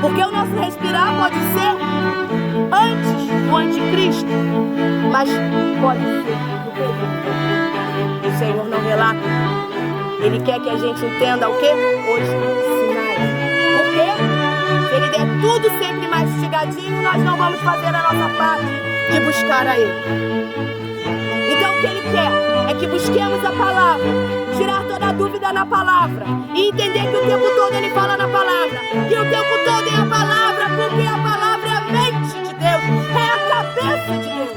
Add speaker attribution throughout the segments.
Speaker 1: Porque o nosso respirar pode ser antes do anticristo, mas pode ser no período. O Senhor não relata. Ele quer que a gente entenda o quê? Os sinais. Por quê? Se Ele der tudo sempre mastigadinho, nós não vamos fazer a nossa parte de buscar a Ele. Então o que Ele quer é que busquemos a palavra, tirar toda a dúvida na palavra e entender que o tempo todo Ele fala na palavra, que o tempo todo é a palavra, porque a palavra é a mente de Deus, é a cabeça de Deus.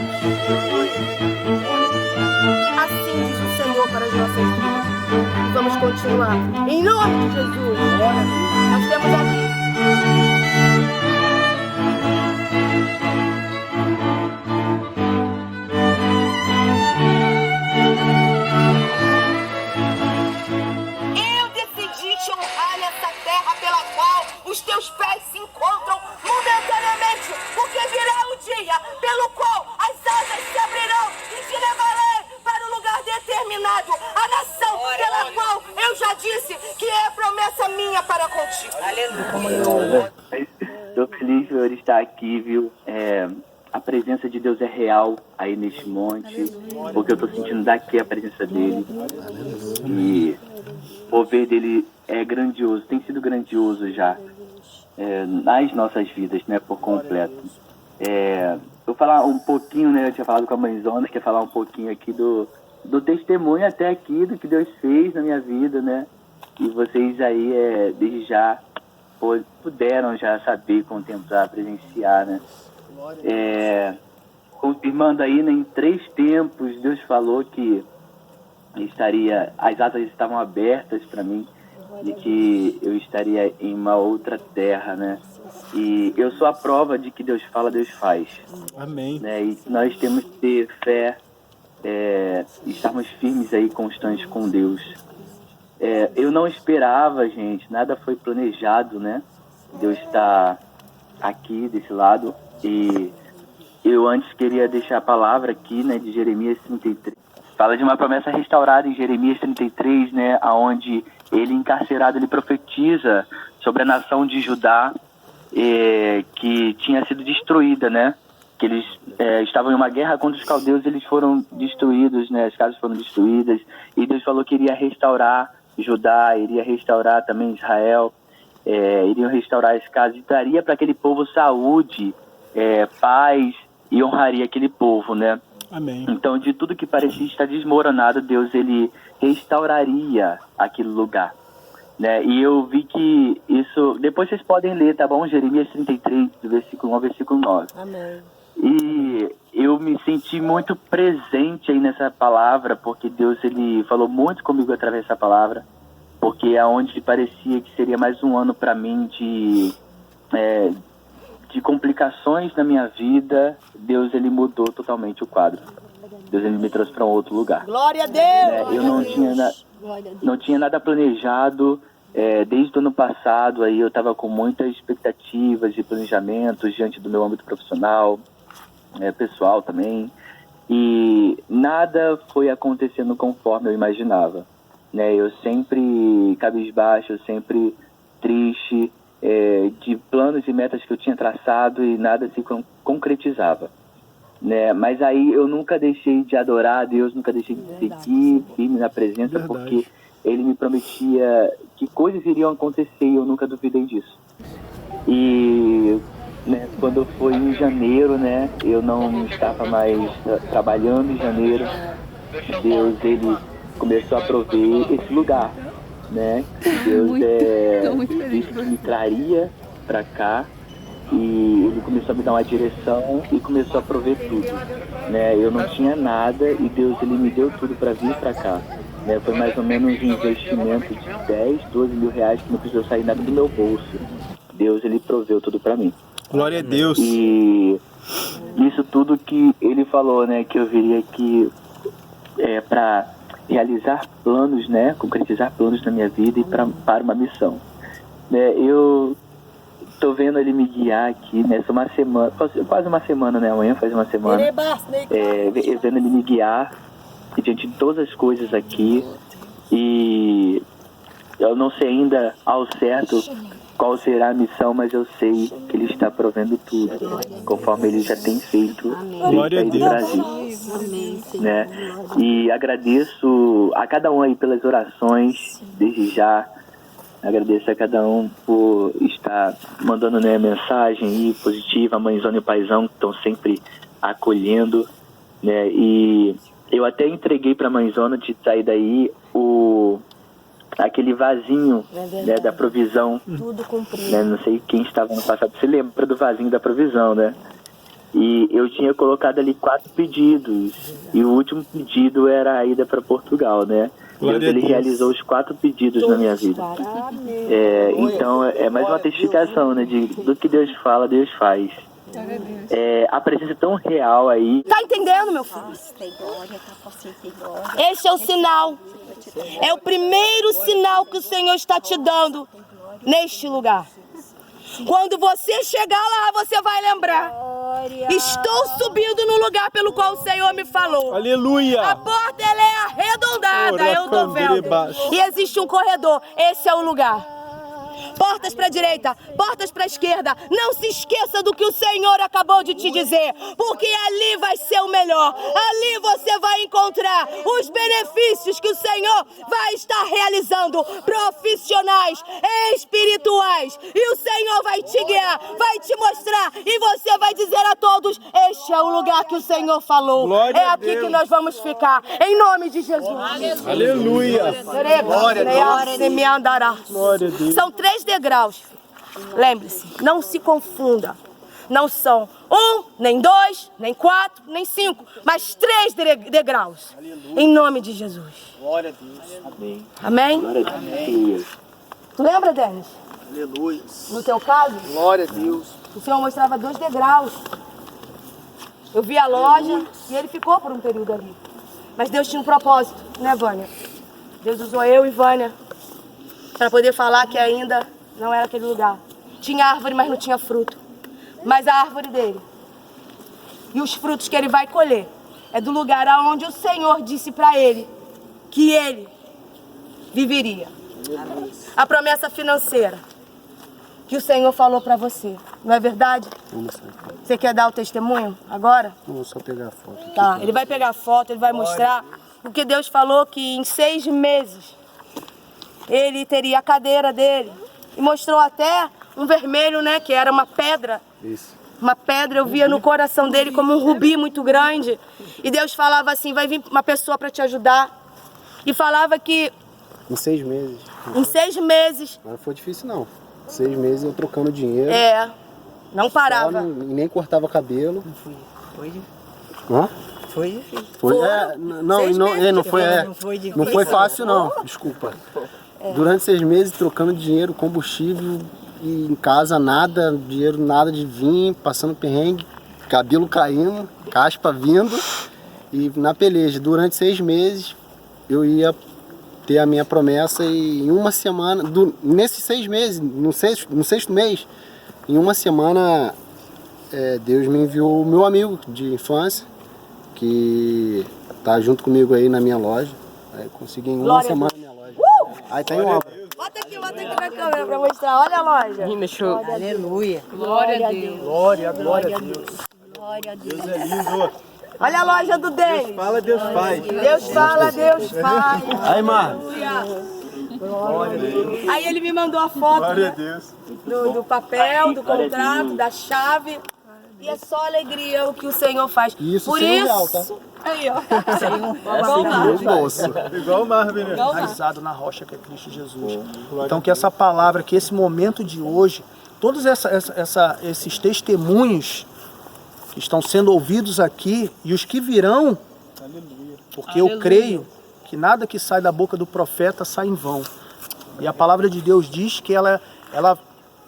Speaker 1: Assim diz o Senhor para as nossas vidas. Vamos continuar. Em nome de Jesus. Nós temos aqui. Eu decidi te honrar nessa terra pela qual os teus pés se encontram momentaneamente, porque virá o dia pelo qual as asas se abrirão e te levarei para o lugar determinado, a nação pela qual eu já disse que é promessa minha para contigo.
Speaker 2: Aleluia. Estou feliz por estar aqui, viu? A presença de Deus é real aí neste monte, porque eu estou sentindo daqui a presença dele. E o mover dele é grandioso, tem sido grandioso já nas nossas vidas, né, por completo. Vou falar um pouquinho, né, eu tinha falado com a mãezona, quer falar um pouquinho aqui do testemunho até aqui, do que Deus fez na minha vida, né? E vocês aí, desde já, puderam já saber, contemplar, presenciar, né? Confirmando aí, né, em 3 tempos, Deus falou que as asas estavam abertas para mim, de que eu estaria em uma outra terra, né? E eu sou a prova de que Deus fala, Deus faz.
Speaker 3: Amém.
Speaker 2: Né? E nós temos que ter fé, estarmos firmes aí, constantes com Deus. Eu não esperava, gente, nada foi planejado, né? Deus está aqui, desse lado, e eu antes queria deixar a palavra aqui, né, de Jeremias 33. Fala de uma promessa restaurada em Jeremias 33, né, onde ele, encarcerado, ele profetiza sobre a nação de Judá, que tinha sido destruída, né? Que eles estavam em uma guerra contra os caldeus, eles foram destruídos, né? As casas foram destruídas, e Deus falou que iria restaurar Judá, iria restaurar também Israel, iriam restaurar as casas e daria para aquele povo saúde, paz, e honraria aquele povo, né?
Speaker 3: Amém.
Speaker 2: Então, de tudo que parecia estar desmoronado, Deus, ele restauraria aquele lugar, né? E eu vi que isso... Depois vocês podem ler, tá bom? Jeremias 33, do versículo 1 ao versículo 9.
Speaker 1: Amém.
Speaker 2: E eu me senti muito presente aí nessa palavra, porque Deus, ele falou muito comigo através dessa palavra, porque aonde parecia que seria mais um ano para mim de complicações na minha vida, Deus, ele mudou totalmente o quadro. Deus, ele me trouxe para um outro lugar.
Speaker 1: Glória a Deus!
Speaker 2: Eu não tinha nada planejado. Desde o ano passado aí eu estava com muitas expectativas e planejamentos diante do meu âmbito profissional, pessoal também, e nada foi acontecendo conforme eu imaginava, né? Eu sempre cabisbaixo, sempre triste, de planos e metas que eu tinha traçado, e nada se concretizava, né? Mas aí eu nunca deixei de adorar a Deus, nunca deixei de seguir firme na presença. Verdade. Porque Ele me prometia que coisas iriam acontecer e eu nunca duvidei disso. E, né, quando foi em janeiro, né, eu não estava mais trabalhando em janeiro, Deus, ele começou a prover esse lugar, né? Deus disse que me traria para cá, e ele começou a me dar uma direção e começou a prover tudo, né? Eu não tinha nada e Deus, ele me deu tudo para vir para cá, né? Foi mais ou menos um investimento de 10, 12 mil reais, que não precisou sair nada do meu bolso. Deus, ele proveu tudo para mim.
Speaker 3: Glória a Deus.
Speaker 2: E isso tudo que ele falou, né, que eu viria aqui para realizar planos, né, concretizar planos na minha vida e para uma missão, né? Eu tô vendo ele me guiar aqui nessa uma semana, quase uma semana, né? Amanhã faz uma semana, vendo ele me guiar diante de todas as coisas aqui, e Eu não sei ainda ao certo qual será a missão, mas eu sei que Ele está provendo tudo, conforme Ele já tem feito desde aí do Brasil. Né? E agradeço a cada um aí pelas orações, desde já. Agradeço a cada um por estar mandando, né, mensagem aí positiva, a mãezona e o paizão que estão sempre acolhendo, né? E eu até entreguei para a mãezona de sair daí aquele vasinho, né, da provisão.
Speaker 1: Tudo cumprido.
Speaker 2: Né? Não sei quem estava no passado, você lembra do vasinho da provisão, né? E eu tinha colocado ali 4 pedidos, e o último pedido era a ida para Portugal, né? Deus, Ele realizou os 4 pedidos na minha vida. Então é mais uma testificação, né, do que Deus fala, Deus faz. A presença tão real aí.
Speaker 1: Tá entendendo, meu filho? Esse é o sinal. É o primeiro sinal que o Senhor está te dando neste lugar. Quando você chegar lá, você vai lembrar. Estou subindo no lugar pelo qual o Senhor me falou.
Speaker 3: Aleluia!
Speaker 1: A porta ela é arredondada, eu tô vendo. E existe um corredor. Esse é o lugar. Portas para a direita, portas para a esquerda. Não se esqueça do que o Senhor acabou de te dizer, porque ali vai ser o melhor. Ali você vai encontrar os benefícios que o Senhor vai estar realizando, profissionais, espirituais. E o Senhor vai te guiar, vai te mostrar, e você vai dizer a todos: este é o lugar que o Senhor falou.
Speaker 3: Glória
Speaker 1: é
Speaker 3: a
Speaker 1: aqui
Speaker 3: Deus.
Speaker 1: Que nós vamos ficar, em nome de Jesus.
Speaker 3: Aleluia!
Speaker 1: Glória a Deus. São 3 degraus. Lembre-se, não se confunda. Não são 1, nem 2, nem 4, nem 5, mas 3 degraus. Em nome de Jesus.
Speaker 3: Glória a Deus.
Speaker 2: Amém.
Speaker 1: Amém?
Speaker 2: Glória a Deus.
Speaker 1: Tu lembra, Denis?
Speaker 3: Aleluia.
Speaker 1: No teu caso,
Speaker 3: Glória a Deus.
Speaker 1: o Senhor mostrava 2 degraus. Eu vi a loja e ele ficou por um período ali. Mas Deus tinha um propósito, né, Vânia? Deus usou eu e Vânia para poder falar que ainda não era aquele lugar. Tinha árvore, mas não tinha fruto. Mas a árvore dele e os frutos que ele vai colher é do lugar aonde o Senhor disse para ele que ele viveria. A promessa financeira que o Senhor falou para você, não é verdade? Você quer dar o testemunho agora?
Speaker 3: Vamos só pegar a foto.
Speaker 1: Tá, ele vai pegar a foto, ele vai mostrar o que Deus falou, que em 6 meses ele teria a cadeira dele. E mostrou até um vermelho, né, que era uma pedra.
Speaker 3: Isso.
Speaker 1: Uma pedra, eu via no coração dele como um rubi muito grande. E Deus falava assim: vai vir uma pessoa para te ajudar. E falava que
Speaker 3: Em 6 meses.
Speaker 1: em 6 meses,
Speaker 3: Não foi difícil, não. 6 meses eu trocando dinheiro.
Speaker 1: não parava.
Speaker 3: Nem cortava cabelo.
Speaker 4: Foi difícil.
Speaker 3: Hã?
Speaker 4: Foi difícil.
Speaker 3: Foi, não,
Speaker 1: 6
Speaker 3: não,
Speaker 1: meses.
Speaker 3: não foi,
Speaker 4: Não foi difícil.
Speaker 3: não foi fácil, não. Desculpa. Durante 6 meses trocando dinheiro, combustível, e em casa nada, dinheiro nada de vir, passando perrengue, cabelo caindo, caspa vindo, e na peleja. Durante 6 meses eu ia ter a minha promessa, e em uma semana, nesses 6 meses, no sexto mês, em uma semana, Deus me enviou o meu amigo de infância, que tá junto comigo aí na minha loja. Aí eu consegui em uma semana na minha loja. Aí tem uma.
Speaker 1: Bota aqui na câmera pra mostrar. Olha a loja.
Speaker 4: Aleluia.
Speaker 1: Glória a Deus.
Speaker 3: Glória a Deus.
Speaker 1: Glória a Deus.
Speaker 3: Deus é lindo.
Speaker 1: Olha a loja do Denis.
Speaker 3: Fala, Deus faz.
Speaker 1: Deus fala, Deus faz.
Speaker 3: Aí, Mar.
Speaker 1: Aí ele me mandou a foto,
Speaker 3: Glória a
Speaker 1: né,
Speaker 3: Deus.
Speaker 1: do papel, do contrato, da chave. E é só alegria o que o Senhor faz.
Speaker 3: Isso
Speaker 1: Por
Speaker 3: sem
Speaker 1: isso,
Speaker 3: real, tá?
Speaker 1: aí, ó.
Speaker 3: Meu bolso.
Speaker 5: Igual o Marvin, né?
Speaker 6: Enraizado na rocha que é Cristo Jesus. Então que essa palavra, que esse momento de hoje, todos esses testemunhos que estão sendo ouvidos aqui e os que virão, porque eu creio que nada que sai da boca do profeta sai em vão. E a palavra de Deus diz que ela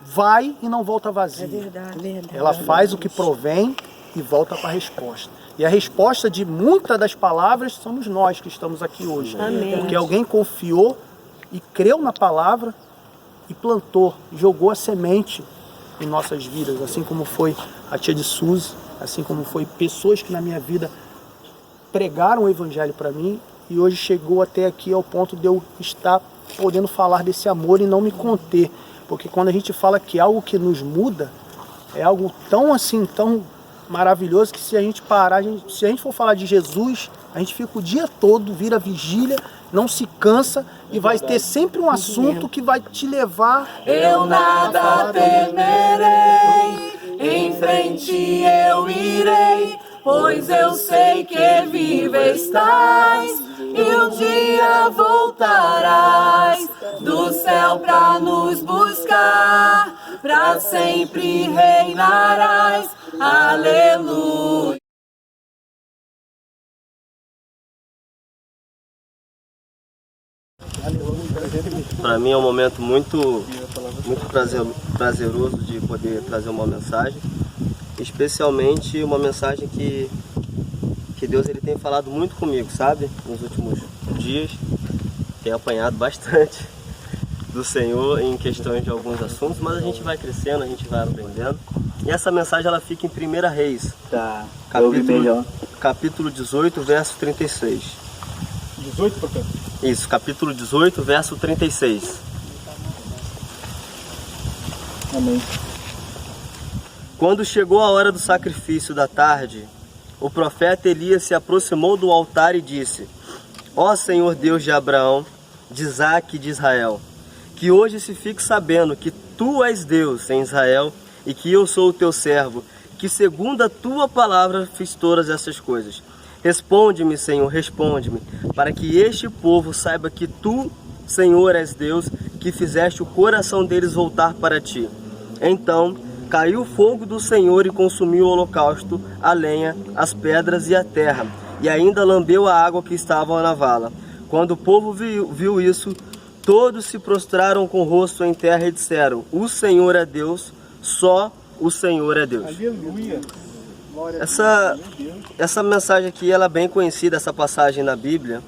Speaker 6: vai e não volta vazia.
Speaker 4: Verdade.
Speaker 6: Ela faz o que provém e volta para a resposta. E a resposta de muitas das palavras somos nós que estamos aqui hoje.
Speaker 4: Amém.
Speaker 6: Porque alguém confiou e creu na palavra e plantou, jogou a semente em nossas vidas, assim como foi a tia de Suzy, assim como foi pessoas que na minha vida pregaram o evangelho para mim, e hoje chegou até aqui ao ponto de eu estar podendo falar desse amor e não me conter. Porque quando a gente fala que é algo que nos muda, é algo tão assim, tão maravilhoso, que se a gente parar, se a gente for falar de Jesus, a gente fica o dia todo, vira vigília, não se cansa e vai ter sempre um assunto que vai te levar.
Speaker 1: Eu nada temerei, em frente eu irei, pois eu sei que vivo estás, e um dia voltarás do céu pra nos buscar, pra sempre reinarás. Aleluia.
Speaker 5: Para mim é um momento muito prazeroso de poder trazer uma mensagem, especialmente uma mensagem que Deus ele tem falado muito comigo, sabe? Nos últimos dias, tenho apanhado bastante do Senhor em questões de alguns assuntos, mas a gente vai crescendo, a gente vai aprendendo. E essa mensagem ela fica em 1 Reis,
Speaker 2: Tá, melhor.
Speaker 5: capítulo 18, verso 36.
Speaker 6: 18, portanto.
Speaker 5: Isso, capítulo 18, verso 36.
Speaker 2: Amém.
Speaker 5: Quando chegou a hora do sacrifício da tarde, o profeta Elias se aproximou do altar e disse: Ó Senhor Deus de Abraão, de Isaque e de Israel, que hoje se fique sabendo que Tu és Deus em Israel e que eu sou o Teu servo, que segundo a Tua palavra fiz todas essas coisas. Responde-me, Senhor, responde-me, para que este povo saiba que Tu, Senhor, és Deus, que fizeste o coração deles voltar para Ti. Então caiu o fogo do Senhor e consumiu o holocausto, a lenha, as pedras e a terra, e ainda lambeu a água que estava na vala. Quando o povo viu isso, todos se prostraram com o rosto em terra e disseram: O Senhor é Deus, só o Senhor é Deus.
Speaker 6: Aleluia.
Speaker 5: Essa mensagem aqui ela é bem conhecida, essa passagem na Bíblia,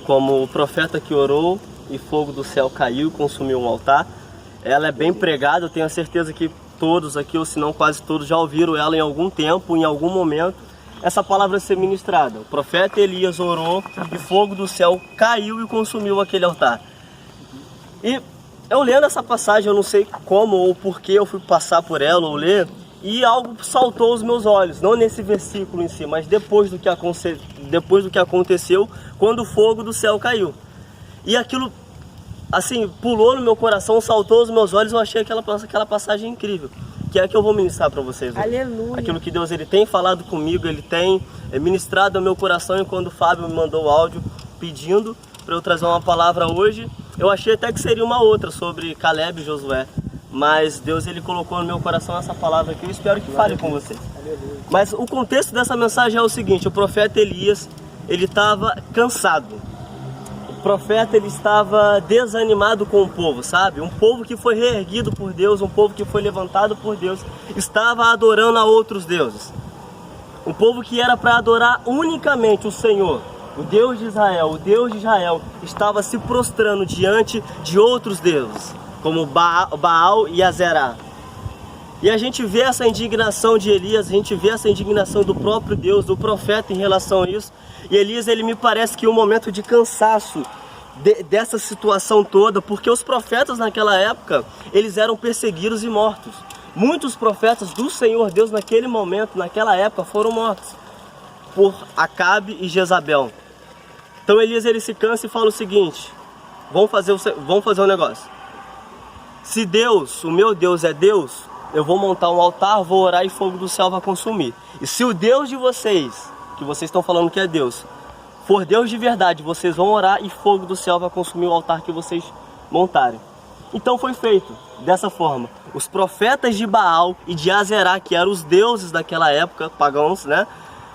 Speaker 5: como o profeta que orou e fogo do céu caiu e consumiu um altar. Ela é bem pregada, eu tenho a certeza que todos aqui, ou se não quase todos, já ouviram ela em algum tempo, em algum momento, essa palavra ser ministrada. O profeta Elias orou e fogo do céu caiu e consumiu aquele altar. E eu lendo essa passagem, eu não sei como ou porquê eu fui passar por ela ou ler, e algo saltou aos meus olhos, não nesse versículo em si, mas depois do que aconteceu, quando o fogo do céu caiu. E aquilo, assim, pulou no meu coração, saltou aos meus olhos, eu achei aquela passagem incrível, que é a que eu vou ministrar para vocês hoje.
Speaker 4: Aleluia.
Speaker 5: Aquilo que Deus ele tem falado comigo, ele tem ministrado ao meu coração, e quando o Fábio me mandou o áudio pedindo para eu trazer uma palavra hoje, eu achei até que seria uma outra sobre Caleb e Josué. Mas Deus ele colocou no meu coração essa palavra aqui, eu espero que fale com vocês. Mas o contexto dessa mensagem é o seguinte: o profeta Elias, ele estava cansado. O profeta ele estava desanimado com o povo, sabe? Um povo que foi reerguido por Deus, um povo que foi levantado por Deus, estava adorando a outros deuses. Um povo que era para adorar unicamente o Senhor, o Deus de Israel, o Deus de Israel, estava se prostrando diante de outros deuses, como Baal e Azerá. E a gente vê essa indignação de Elias, a gente vê essa indignação do próprio Deus, do profeta em relação a isso. E Elias, ele me parece que um momento de cansaço dessa situação toda, porque os profetas naquela época, eles eram perseguidos e mortos. Muitos profetas do Senhor Deus naquele momento, naquela época, foram mortos por Acabe e Jezabel. Então Elias, ele se cansa e fala o seguinte: vamos fazer um negócio. Se Deus, o meu Deus é Deus, eu vou montar um altar, vou orar e fogo do céu vai consumir. E se o Deus de vocês, que vocês estão falando que é Deus, for Deus de verdade, vocês vão orar e fogo do céu vai consumir o altar que vocês montarem. Então foi feito dessa forma. Os profetas de Baal e de Azerá, que eram os deuses daquela época, pagãos, né?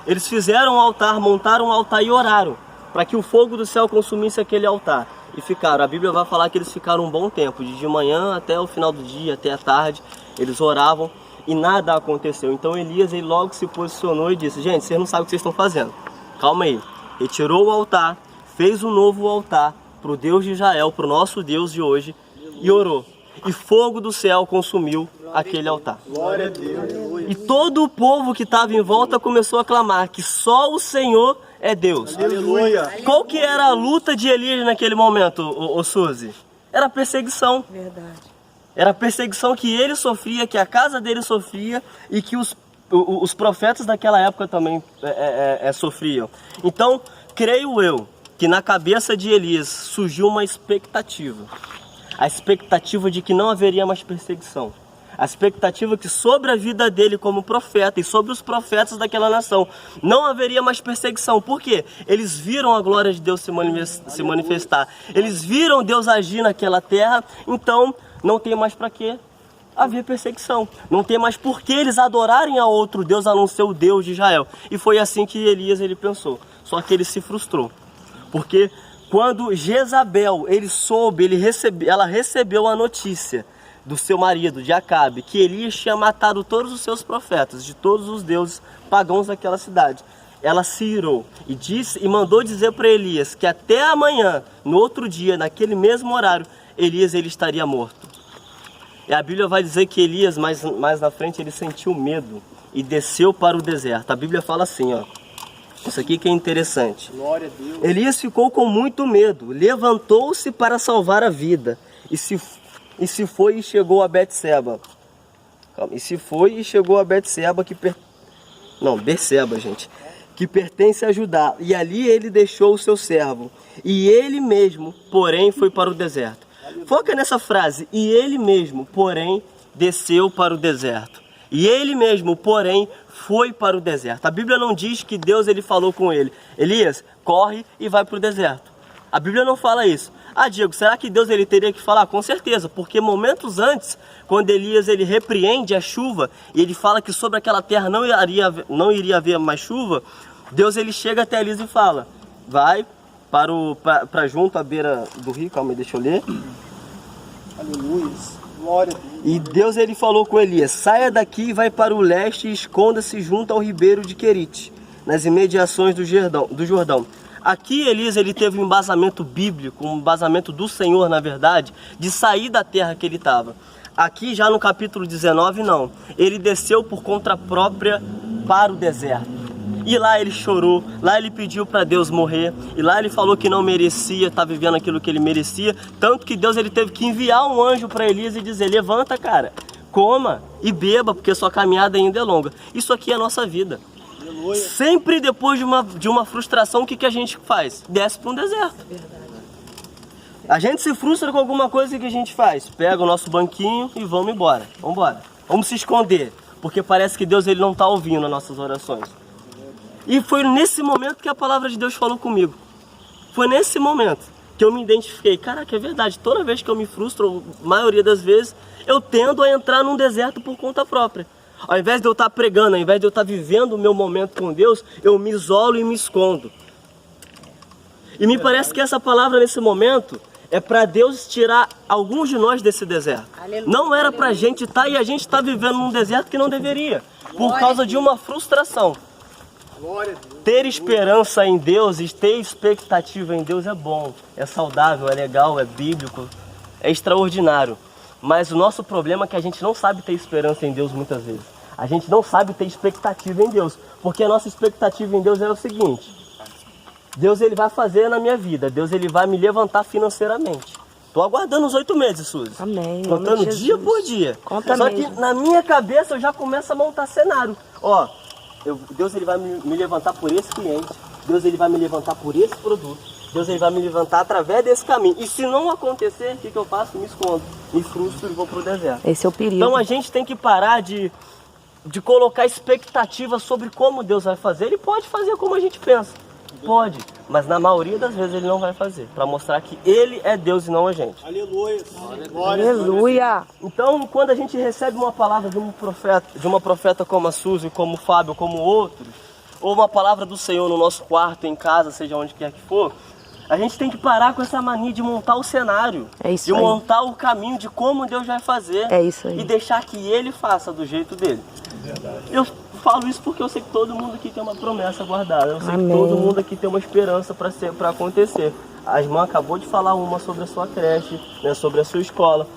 Speaker 5: Eles fizeram um altar, montaram um altar e oraram para que o fogo do céu consumisse aquele altar. E ficaram, a Bíblia vai falar que eles ficaram um bom tempo, de manhã até o final do dia, até a tarde, eles oravam e nada aconteceu. Então Elias, ele logo se posicionou e disse: gente, vocês não sabem o que vocês estão fazendo, calma aí. Retirou o altar, fez um novo altar para o Deus de Israel, para o nosso Deus de hoje, e orou. E fogo do céu consumiu aquele altar. Glória a Deus. E todo o povo que estava em volta começou a clamar que só o Senhor é Deus.
Speaker 6: Aleluia.
Speaker 5: Qual que era a luta de Elias naquele momento, ô Suzy? Era perseguição.
Speaker 4: Verdade.
Speaker 5: Era a perseguição que ele sofria, que a casa dele sofria e que os profetas daquela época também sofriam. Então, creio eu que na cabeça de Elias surgiu uma expectativa. A expectativa de que não haveria mais perseguição. A expectativa que sobre a vida dele como profeta e sobre os profetas daquela nação não haveria mais perseguição. Por quê? Eles viram a glória de Deus se manifestar. Eles viram Deus agir naquela terra, então não tem mais para quê haver perseguição. Não tem mais por que eles adorarem a outro Deus a não ser o Deus de Israel. E foi assim que Elias ele pensou. Só que ele se frustrou. Porque quando Jezabel ela recebeu a notícia do seu marido, de Acabe, que Elias tinha matado todos os seus profetas, de todos os deuses pagãos daquela cidade. Ela se irou e mandou dizer para Elias que até amanhã, no outro dia, naquele mesmo horário, Elias ele estaria morto. E a Bíblia vai dizer que Elias, mais na frente, ele sentiu medo e desceu para o deserto. A Bíblia fala assim, ó. Isso aqui que é interessante.
Speaker 6: Glória a Deus.
Speaker 5: Elias ficou com muito medo, levantou-se para salvar a vida e se foi e chegou a Betseba. Calma. E se foi e chegou a Betseba, Berseba, gente, que pertence a Judá. E ali ele deixou o seu servo. E ele mesmo, porém, foi para o deserto. Foca nessa frase. E ele mesmo, porém, desceu para o deserto. E ele mesmo, porém, foi para o deserto. A Bíblia não diz que Deus ele falou com ele: Elias, corre e vai para o deserto. A Bíblia não fala isso. Ah, Diego, será que Deus ele teria que falar? Com certeza, porque momentos antes, quando Elias ele repreende a chuva e ele fala que sobre aquela terra não iria haver mais chuva, Deus ele chega até Elias e fala: vai para junto à beira do rio. Calma aí, deixa eu ler.
Speaker 6: Aleluia. Glória a Deus.
Speaker 5: E Deus ele falou com Elias: saia daqui e vai para o leste e esconda-se junto ao ribeiro de Querite, nas imediações do Jordão. Aqui Elias ele teve um embasamento bíblico, um embasamento do Senhor, na verdade, de sair da terra que ele estava. Aqui já no capítulo 19 não, ele desceu por conta própria para o deserto. E lá ele chorou, lá ele pediu para Deus morrer, e lá ele falou que não merecia estar vivendo aquilo que ele merecia, tanto que Deus ele teve que enviar um anjo para Elias e dizer: levanta, cara, coma e beba, porque sua caminhada ainda é longa. Isso aqui é a nossa vida. Sempre depois de uma frustração, o que a gente faz? Desce para um deserto. A gente se frustra com alguma coisa, que a gente faz? Pega o nosso banquinho e vamos embora. Vamos embora. Vamos se esconder, porque parece que Deus ele não está ouvindo as nossas orações. E foi nesse momento que a palavra de Deus falou comigo. Foi nesse momento que eu me identifiquei. Caraca, é verdade. Toda vez que eu me frustro, a maioria das vezes, eu tendo a entrar num deserto por conta própria. Ao invés de eu estar pregando, ao invés de eu estar vivendo o meu momento com Deus, eu me isolo e me escondo. E me parece que essa palavra nesse momento é para Deus tirar alguns de nós desse deserto. Aleluia, não era para a gente estar, e a gente está vivendo num deserto que não deveria, por causa de uma frustração. Ter esperança em Deus e ter expectativa em Deus é bom, é saudável, é legal, é bíblico, é extraordinário. Mas o nosso problema é que a gente não sabe ter esperança em Deus muitas vezes. A gente não sabe ter expectativa em Deus, porque a nossa expectativa em Deus é o seguinte: Deus ele vai fazer na minha vida, Deus ele vai me levantar financeiramente. Estou aguardando os 8 meses, Suzy.
Speaker 4: Amém.
Speaker 5: Contando dia por dia.
Speaker 4: Conta
Speaker 5: Só
Speaker 4: mesmo.
Speaker 5: que na minha cabeça eu já começo a montar cenário. Ó, Deus ele vai me levantar por esse cliente, Deus ele vai me levantar por esse produto, Deus ele vai me levantar através desse caminho. E se não acontecer, o que eu faço? Me escondo, me frustro e vou pro deserto.
Speaker 4: Esse é o perigo.
Speaker 5: Então a gente tem que parar de colocar expectativa sobre como Deus vai fazer. Ele pode fazer como a gente pensa, pode, mas na maioria das vezes ele não vai fazer, para mostrar que ele é Deus e não a gente.
Speaker 6: Aleluia.
Speaker 4: Aleluia.
Speaker 5: Então, quando a gente recebe uma palavra de uma profeta como a Suzy, como o Fábio, como outros, ou uma palavra do Senhor no nosso quarto, em casa, seja onde quer que for, a gente tem que parar com essa mania de montar o cenário,
Speaker 4: é isso
Speaker 5: de
Speaker 4: aí.
Speaker 5: montar o caminho de como Deus vai fazer,
Speaker 4: é isso aí.
Speaker 5: E deixar que Ele faça do jeito dele. Eu falo isso porque eu sei que todo mundo aqui tem uma promessa guardada, eu sei
Speaker 4: Amém.
Speaker 5: que todo mundo aqui tem uma esperança para acontecer. A irmã acabou de falar uma sobre a sua creche, né, sobre a sua escola.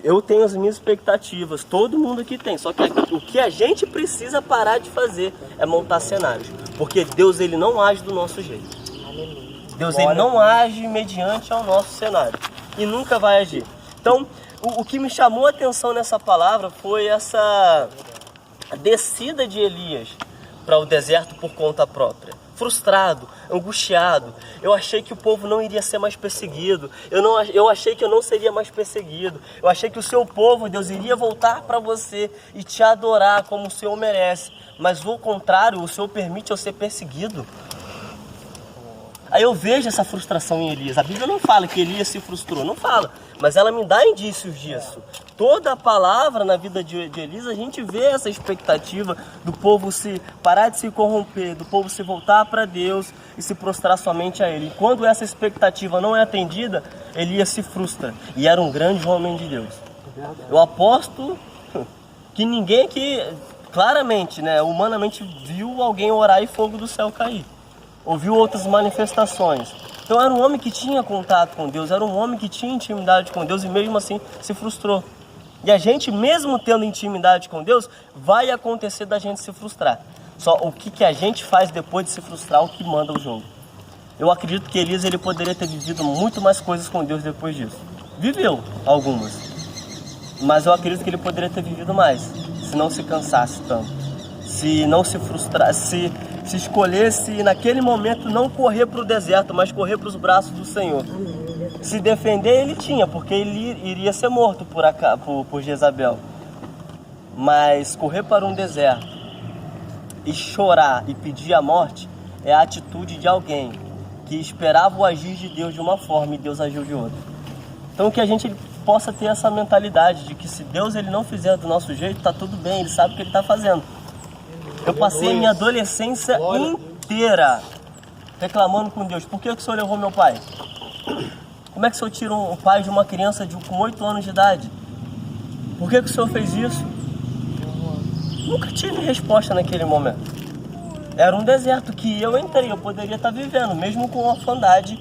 Speaker 5: Eu tenho as minhas expectativas, todo mundo aqui tem, só que o que a gente precisa parar de fazer é montar cenários, porque Deus ele não age do nosso jeito. Deus ele não age mediante ao nosso cenário e nunca vai agir. Então, o que me chamou a atenção nessa palavra foi essa descida de Elias para o deserto por conta própria. Frustrado, angustiado. Eu achei que o povo não iria ser mais perseguido. Eu achei que eu não seria mais perseguido. Eu achei que o seu povo, Deus, iria voltar para você e te adorar como o Senhor merece. Mas o contrário, o Senhor permite eu ser perseguido. Aí eu vejo essa frustração em Elias. A Bíblia não fala que Elias se frustrou, não fala. Mas ela me dá indícios disso. Toda a palavra na vida de Elias, a gente vê essa expectativa do povo se parar de se corromper, do povo se voltar para Deus e se prostrar somente a Ele. E quando essa expectativa não é atendida, Elias se frustra. E era um grande homem de Deus. Eu aposto que ninguém aqui, claramente, né, humanamente, viu alguém orar e fogo do céu cair. Ouviu outras manifestações. Então era um homem que tinha contato com Deus, era um homem que tinha intimidade com Deus e mesmo assim se frustrou. E a gente, mesmo tendo intimidade com Deus, vai acontecer da gente se frustrar. Só o que a gente faz depois de se frustrar, o que manda o jogo. Eu acredito que Elias ele poderia ter vivido muito mais coisas com Deus depois disso. Viveu algumas. Mas eu acredito que ele poderia ter vivido mais, se não se cansasse tanto. Se não se frustrasse, se escolhesse naquele momento não correr para o deserto, mas correr para os braços do Senhor. Se defender ele tinha, porque ele iria ser morto por Jezabel. Mas correr para um deserto e chorar e pedir a morte é a atitude de alguém que esperava o agir de Deus de uma forma e Deus agiu de outra. Então que a gente possa ter essa mentalidade de que se Deus ele não fizer do nosso jeito, tá tudo bem, ele sabe o que ele está fazendo. Eu passei a minha adolescência inteira reclamando com Deus. Por que o Senhor levou meu pai? Como é que o Senhor tira um pai de uma criança com 8 anos de idade? Por que o Senhor fez isso? Nunca tive resposta naquele momento. Era um deserto que eu entrei, eu poderia estar vivendo, mesmo com orfandade,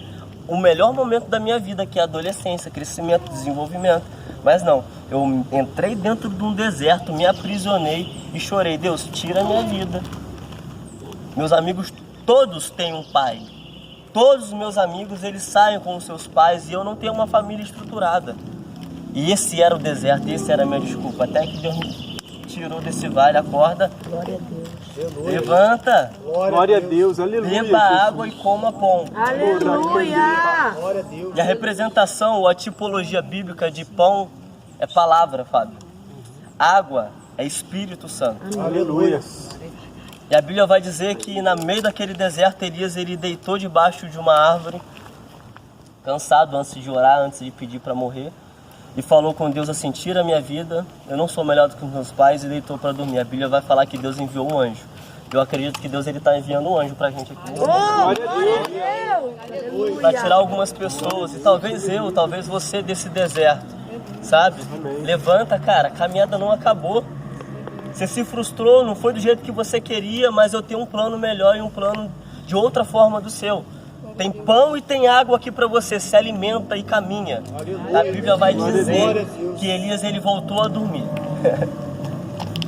Speaker 5: o melhor momento da minha vida, que é a adolescência, crescimento, desenvolvimento. Mas não, eu entrei dentro de um deserto, me aprisionei e chorei. Deus, tira a minha vida. Meus amigos todos têm um pai. Todos os meus amigos, eles saem com os seus pais e eu não tenho uma família estruturada. E esse era o deserto, esse era a minha desculpa. Até que Deus me tirou desse vale, acorda.
Speaker 4: Glória a Deus.
Speaker 5: Levanta.
Speaker 6: Glória a Deus, aleluia.
Speaker 5: Beba água e coma pão.
Speaker 4: Aleluia.
Speaker 6: Glória a Deus.
Speaker 5: E a representação ou a tipologia bíblica de pão é palavra, Fábio. Água é Espírito Santo.
Speaker 6: Aleluia.
Speaker 5: E a Bíblia vai dizer que no meio daquele deserto, Elias ele deitou debaixo de uma árvore, cansado antes de orar, antes de pedir para morrer, e falou com Deus assim: tira a minha vida, eu não sou melhor do que os meus pais, e deitou para dormir. A Bíblia vai falar que Deus enviou um anjo. Eu acredito que Deus está enviando um anjo para a gente aqui. Para tirar algumas pessoas, e talvez eu, talvez você desse deserto, sabe? Levanta, cara, a caminhada não acabou. Você se frustrou, não foi do jeito que você queria, mas eu tenho um plano melhor e um plano de outra forma do seu. Tem pão e tem água aqui para você, se alimenta e caminha. A Bíblia vai dizer que Elias ele voltou a dormir.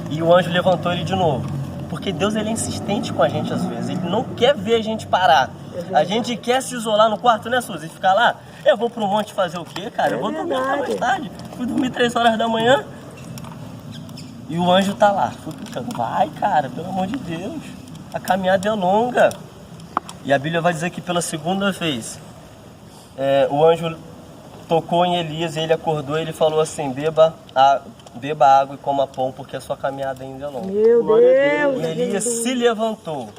Speaker 5: E o anjo levantou ele de novo. Porque Deus ele é insistente com a gente às vezes, ele não quer ver a gente parar. A gente quer se isolar no quarto, né, Suzy? E ficar lá. Eu vou pro monte fazer o quê, cara? Eu vou dormir até mais tarde. Fui dormir 3 horas da manhã. E o anjo tá lá, suplicando, vai, cara, pelo amor de Deus, a caminhada é longa. E a Bíblia vai dizer que pela segunda vez, o anjo tocou em Elias e ele acordou e ele falou assim: beba água e coma pão, porque a sua caminhada ainda é longa.
Speaker 4: Meu Deus.
Speaker 5: E Elias se levantou.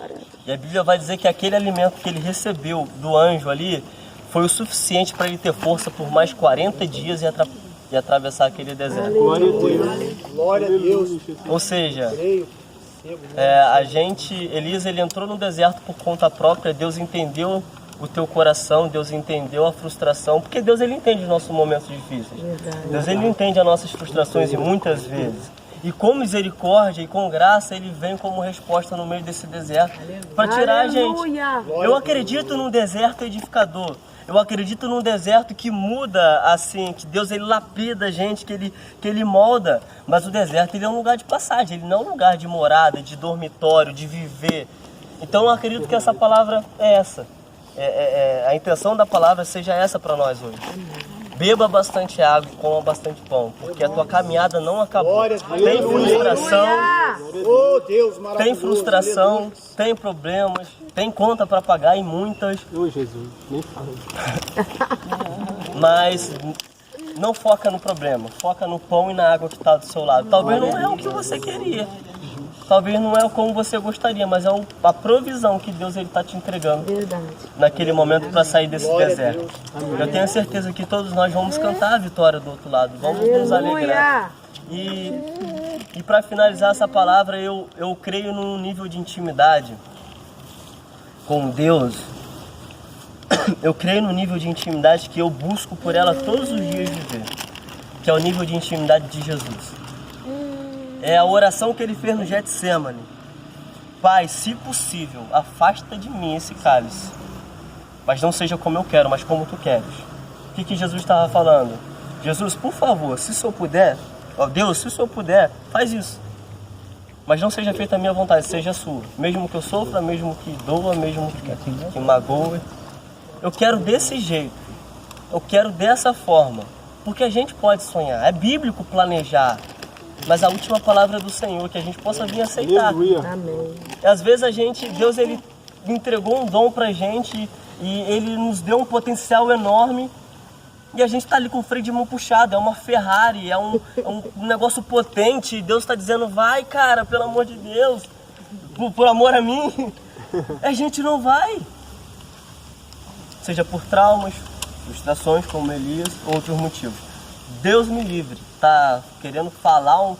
Speaker 5: E a Bíblia vai dizer que aquele alimento que ele recebeu do anjo ali foi o suficiente para ele ter força por mais 40 dias e atravessar aquele deserto.
Speaker 6: Glória a Deus. Glória a Deus.
Speaker 5: Ou seja, Elias ele entrou no deserto por conta própria. Deus entendeu o teu coração, Deus entendeu a frustração, porque Deus ele entende os nossos momentos difíceis. Deus ele entende as nossas frustrações e muitas vezes. E com misericórdia e com graça ele vem como resposta no meio desse deserto para tirar a gente. Eu acredito num deserto edificador. Eu acredito num deserto que muda, assim, que Deus ele lapida a gente, que ele molda. Mas o deserto ele é um lugar de passagem, ele não é um lugar de morada, de dormitório, de viver. Então eu acredito que essa palavra é essa. A intenção da palavra seja essa para nós hoje. Beba bastante água e coma bastante pão, porque a tua caminhada não acabou. Tem frustração, tem frustração, tem problemas, tem conta para pagar e muitas.
Speaker 3: Jesus, nem fala.
Speaker 5: Mas não foca no problema, foca no pão e na água que está do seu lado. Talvez não é o que você queria, talvez não é como você gostaria, mas é a provisão que Deus está te entregando naquele momento para sair desse deserto. Eu tenho certeza que todos nós vamos cantar a vitória do outro lado, vamos nos alegrar. E para finalizar essa palavra, eu creio num nível de intimidade com Deus. Eu creio no nível de intimidade que eu busco por ela todos os dias viver, que é o nível de intimidade de Jesus. É a oração que ele fez no Getsemane. Pai, se possível, afasta de mim esse cálice, mas não seja como eu quero, mas como tu queres. O que Jesus estava falando? Jesus, por favor, se o Senhor puder, ó Deus, se o Senhor puder, faz isso. Mas não seja feita a minha vontade, seja a sua. Mesmo que eu sofra, mesmo que doa, mesmo que magoe. Eu quero desse jeito. Eu quero dessa forma. Porque a gente pode sonhar. É bíblico planejar. Mas a última palavra é do Senhor, que a gente possa vir aceitar.
Speaker 4: Amém.
Speaker 5: E às vezes Deus ele entregou um dom pra gente e ele nos deu um potencial enorme. E a gente está ali com o freio de mão puxado, é uma Ferrari, é um negócio potente. E Deus está dizendo, vai cara, pelo amor de Deus, por amor a mim. A gente não vai. Seja por traumas, frustrações como Elias, ou outros motivos. Deus me livre, está querendo falar,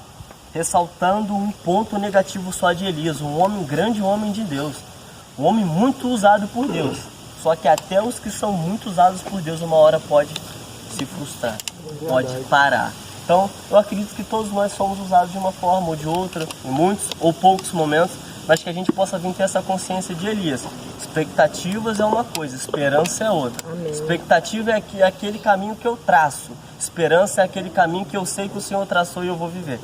Speaker 5: ressaltando um ponto negativo só de Elias. Um homem grande, um homem de Deus. Um homem muito usado por Deus. Só que até os que são muito usados por Deus, uma hora pode se frustrar, pode parar. Então, eu acredito que todos nós somos usados de uma forma ou de outra, em muitos ou poucos momentos, mas que a gente possa vir ter essa consciência de Elias. Expectativas é uma coisa, esperança é outra.
Speaker 4: Amém.
Speaker 5: Expectativa é aquele caminho que eu traço. Esperança é aquele caminho que eu sei que o Senhor traçou e eu vou viver.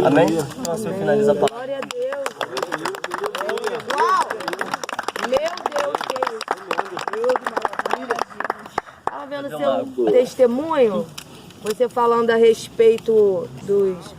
Speaker 5: Amém? Então, assim eu finalizo a palavra.
Speaker 4: Glória a Deus. Uau! Meu Deus, que isso. Estava vendo seu testemunho, você falando a respeito dos...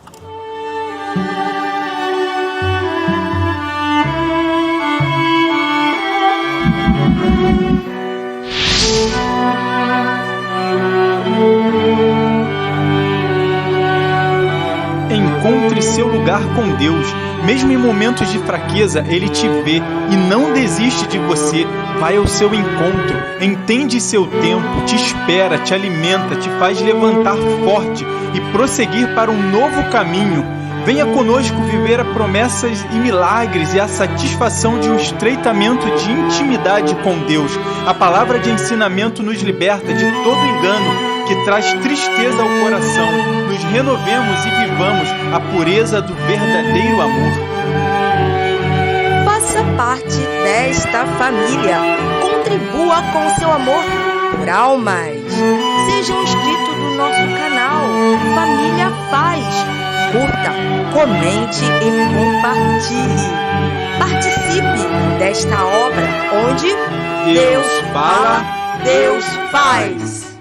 Speaker 7: Encontre seu lugar com Deus. Mesmo em momentos de fraqueza, Ele te vê e não desiste de você. Vai ao seu encontro, entende seu tempo, te espera, te alimenta, te faz levantar forte e prosseguir para um novo caminho. Venha conosco viver as promessas e milagres e a satisfação de um estreitamento de intimidade com Deus. A palavra de ensinamento nos liberta de todo engano que traz tristeza ao coração. Nos renovemos e vivamos a pureza do verdadeiro amor.
Speaker 8: Faça parte desta família. Contribua com seu amor por almas. Seja um inscrito do nosso canal Família Faz. Curta, comente e compartilhe. Participe desta obra onde Deus fala, Deus faz.